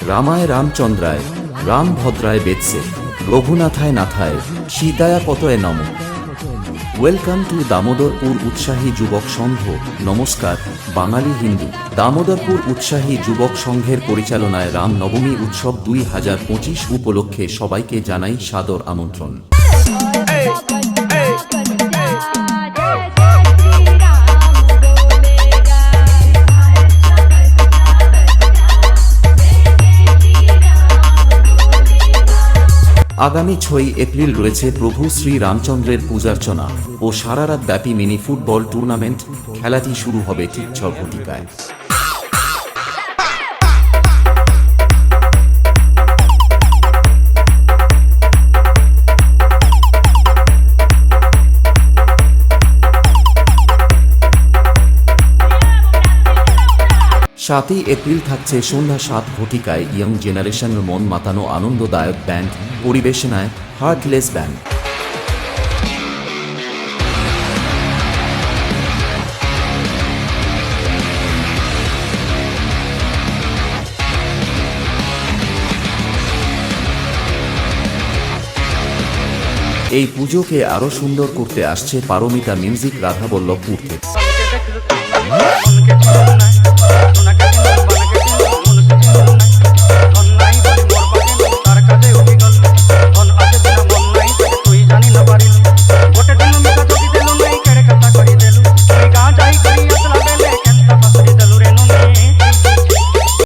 রামায় রামচন্দ্রায় রাম ভদ্রায় বেদসে রঘুনাথায় নাথায় সীতায়া পতয়ে নম। Welcome to Damodarpur উৎসাহী যুবক সংঘ। নমস্কার বাঙালি হিন্দু। দামোদরপুর উৎসাহী যুবক সংঘের পরিচালনায় রাম নবমী উৎসব 2025 উপলক্ষে সবাইকে জানাই সাদর আমন্ত্রণ। আগামী 6 এপ্রিল রয়েছে প্রভু শ্রী রামচন্দ্রের পূজার্চনা ও সারারাত ব্যাপী মিনি ফুটবল টুর্নামেন্ট। খেলাটি শুরু হবে ঠিক 6 ঘটিকায়। সাতই এপ্রিল থাকছে সন্ধ্যা 7 ঘটিকায় ইয়ং জেনারেশনের মন মাতানো আনন্দদায়ক ব্যান্ড পরিবেশনায় হার্টলেস ব্যান্ড। এই পুজোকে আরো সুন্দর করতে আসছে পারমিতা মিউজিক রাধাবল্লভপুর থেকে।